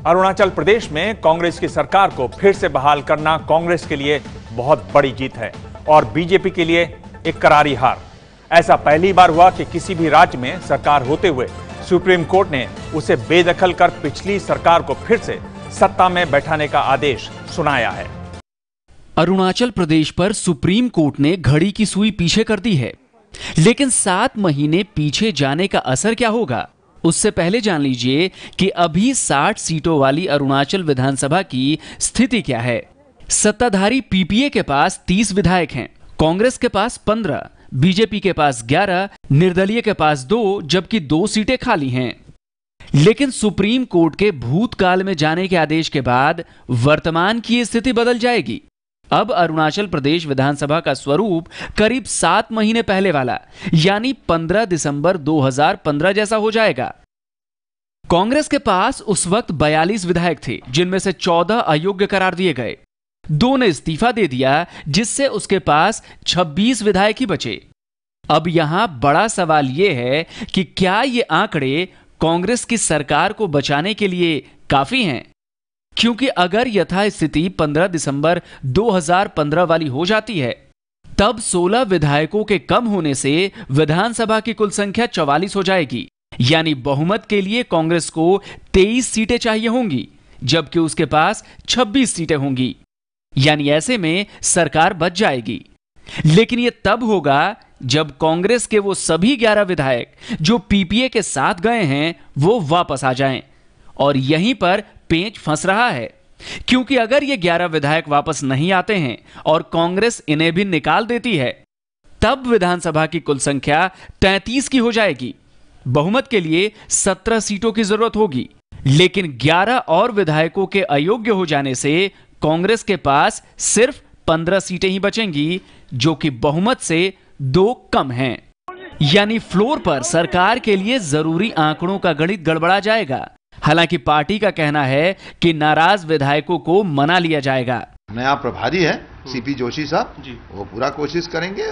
अरुणाचल प्रदेश में कांग्रेस की सरकार को फिर से बहाल करना कांग्रेस के लिए बहुत बड़ी जीत है और बीजेपी के लिए एक करारी हार। ऐसा पहली बार हुआ कि किसी भी राज्य में सरकार होते हुए सुप्रीम कोर्ट ने उसे बेदखल कर पिछली सरकार को फिर से सत्ता में बैठाने का आदेश सुनाया है। अरुणाचल प्रदेश पर सुप्रीम कोर्ट ने घड़ी की सुई पीछे कर दी है, लेकिन 7 महीने पीछे जाने का असर क्या होगा, उससे पहले जान लीजिए कि अभी 60 सीटों वाली अरुणाचल विधानसभा की स्थिति क्या है। सत्ताधारी पीपीए के पास 30 विधायक हैं, कांग्रेस के पास 15, बीजेपी के पास 11, निर्दलीय के पास 2, जबकि 2 सीटें खाली हैं। लेकिन सुप्रीम कोर्ट के भूतकाल में जाने के आदेश के बाद वर्तमान की स्थिति बदल जाएगी। अब अरुणाचल प्रदेश विधानसभा का स्वरूप करीब 7 महीने पहले वाला यानी 15 दिसंबर 2015 जैसा हो जाएगा। कांग्रेस के पास उस वक्त 42 विधायक थे, जिनमें से 14 अयोग्य करार दिए गए, 2 ने इस्तीफा दे दिया, जिससे उसके पास 26 विधायक ही बचे। अब यहां बड़ा सवाल यह है कि क्या ये आंकड़े कांग्रेस की सरकार को बचाने के लिए काफी हैं? क्योंकि अगर यथास्थिति 15 दिसंबर 2015 वाली हो जाती है, तब 16 विधायकों के कम होने से विधानसभा की कुल संख्या 44 हो जाएगी, यानी बहुमत के लिए कांग्रेस को 23 सीटें चाहिए होंगी, जबकि उसके पास 26 सीटें होंगी, यानी ऐसे में सरकार बच जाएगी। लेकिन यह तब होगा जब कांग्रेस के वो सभी 11 विधायक जो पीपीए के साथ गए हैं वो वापस आ जाएं। और यहीं पर पेंच फंस रहा है, क्योंकि अगर ये 11 विधायक वापस नहीं आते हैं और कांग्रेस इन्हें भी निकाल देती है, तब विधानसभा की कुल संख्या 33 की हो जाएगी। बहुमत के लिए 17 सीटों की जरूरत होगी, लेकिन 11 और विधायकों के अयोग्य हो जाने से कांग्रेस के पास सिर्फ 15 सीटें ही बचेंगी, जो कि बहुमत से 2 कम हैं। यानी फ्लोर पर सरकार के लिए जरूरी आंकड़ों का गणित गड़बड़ा जाएगा। हालांकि पार्टी का कहना है कि नाराज विधायकों को मना लिया जाएगा। नया प्रभारी है सीपी जोशी साहब, वो पूरा कोशिश करेंगे।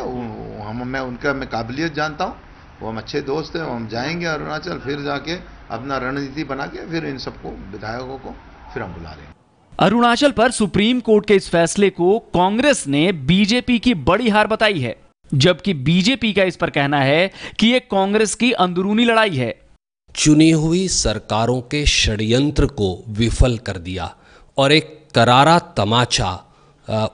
मैं काबिलियत जानता हूँ, वो हम अच्छे दोस्त हैं। हम जाएंगे अरुणाचल, फिर जाके अपना रणनीति बना के फिर इन सबको विधायकों को फिर हम बुला लेंगे। अरुणाचल पर सुप्रीम कोर्ट के इस फैसले को कांग्रेस ने बीजेपी की बड़ी हार बताई है, जबकि बीजेपी का इस पर कहना है कि यह कांग्रेस की अंदरूनी लड़ाई है। चुनी हुई सरकारों के षड्यंत्र को विफल कर दिया और एक करारा तमाचा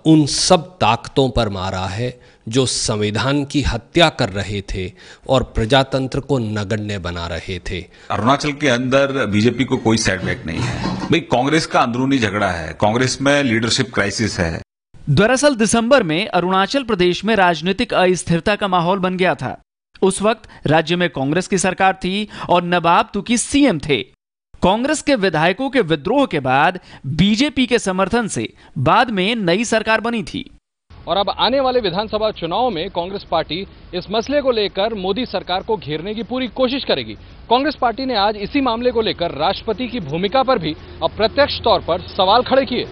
उन सब ताकतों पर मारा है जो संविधान की हत्या कर रहे थे और प्रजातंत्र को नगण्य बना रहे थे। अरुणाचल के अंदर बीजेपी को कोई सेटबैक नहीं है भाई, कांग्रेस का अंदरूनी झगड़ा है, कांग्रेस में लीडरशिप क्राइसिस है। दरअसल दिसंबर में अरुणाचल प्रदेश में राजनीतिक अस्थिरता का माहौल बन गया था। उस वक्त राज्य में कांग्रेस की सरकार थी और नवाब तुकी सीएम थे। कांग्रेस के विधायकों के विद्रोह के बाद बीजेपी के समर्थन से बाद में नई सरकार बनी थी। और अब आने वाले विधानसभा चुनाव में कांग्रेस पार्टी इस मसले को लेकर मोदी सरकार को घेरने की पूरी कोशिश करेगी। कांग्रेस पार्टी ने आज इसी मामले को लेकर राष्ट्रपति की भूमिका पर भी अप्रत्यक्ष तौर पर सवाल खड़े किए।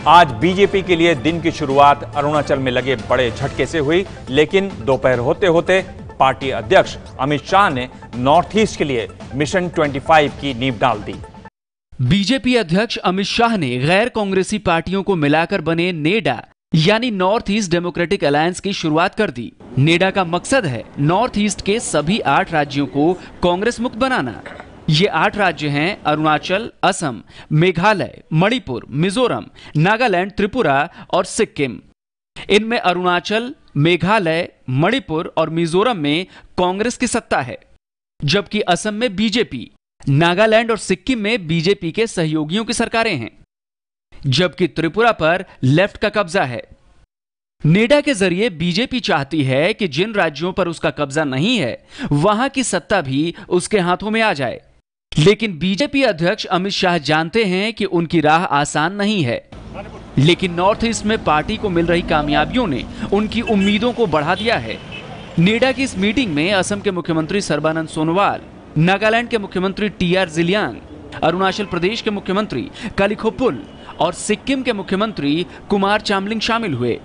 आज बीजेपी के लिए दिन की शुरुआत अरुणाचल में लगे बड़े झटके से हुई, लेकिन दोपहर होते होते पार्टी अध्यक्ष अमित शाह ने नॉर्थ ईस्ट के लिए मिशन 25 की नींव डाल दी। बीजेपी अध्यक्ष अमित शाह ने गैर कांग्रेसी पार्टियों को मिलाकर बने नेडा यानी नॉर्थ ईस्ट डेमोक्रेटिक अलायंस की शुरुआत कर दी। नेडा का मकसद है नॉर्थ ईस्ट के सभी 8 राज्यों को कांग्रेस मुक्त बनाना। ये 8 राज्य हैं अरुणाचल, असम, मेघालय, मणिपुर, मिजोरम, नागालैंड, त्रिपुरा और सिक्किम। इनमें अरुणाचल, मेघालय, मणिपुर और मिजोरम में कांग्रेस की सत्ता है, जबकि असम में बीजेपी, नागालैंड और सिक्किम में बीजेपी के सहयोगियों की सरकारें हैं, जबकि त्रिपुरा पर लेफ्ट का कब्जा है। नेडा के जरिए बीजेपी चाहती है कि जिन राज्यों पर उसका कब्जा नहीं है वहां की सत्ता भी उसके हाथों में आ जाए। लेकिन बीजेपी अध्यक्ष अमित शाह जानते हैं कि उनकी राह आसान नहीं है, लेकिन नॉर्थ ईस्ट में पार्टी को मिल रही कामयाबियों ने उनकी उम्मीदों को बढ़ा दिया है। नेडा की इस मीटिंग में असम के मुख्यमंत्री सर्बानंद सोनोवाल, नागालैंड के मुख्यमंत्री टीआर जिलियांग, अरुणाचल प्रदेश के मुख्यमंत्री कालिखोपुल और सिक्किम के मुख्यमंत्री कुमार चामलिंग शामिल हुए।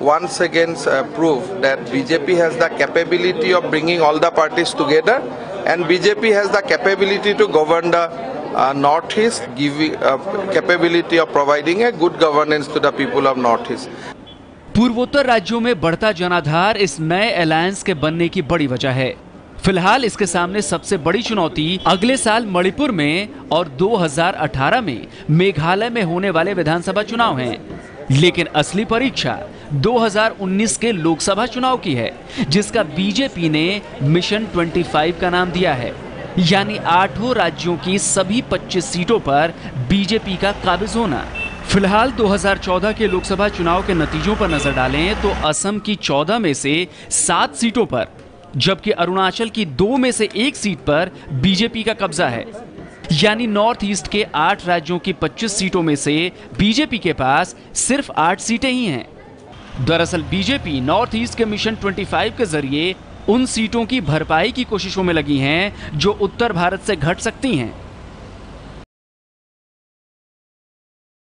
Once again prove that BJP has the capability of bringing all the parties together and BJP has the capability to govern the Northeast, giving capability of providing a good governance to the people of Northeast. पूर्वोत्तर राज्यों में बढ़ता जनाधार इस नए alliance के बनने की बड़ी वजह है। फिलहाल इसके सामने सबसे बड़ी चुनौती अगले साल मणिपुर में और 2018 में मेघालय में होने वाले विधानसभा चुनाव हैं। लेकिन असली परीक्षा 2019 के लोकसभा चुनाव की है, जिसका बीजेपी ने मिशन 25 का नाम दिया है, यानी 8 राज्यों की सभी 25 सीटों पर बीजेपी का काबिज होना। फिलहाल 2014 के लोकसभा चुनाव के नतीजों पर नजर डालें तो असम की 14 में से 7 सीटों पर, जबकि अरुणाचल की 2 में से 1 सीट पर बीजेपी का कब्जा है। यानी नॉर्थ ईस्ट के 8 राज्यों की 25 सीटों में से बीजेपी के पास सिर्फ 8 सीटें ही हैं। दरअसल बीजेपी नॉर्थ ईस्ट के मिशन 25 के जरिए उन सीटों की भरपाई की कोशिशों में लगी हैं जो उत्तर भारत से घट सकती हैं।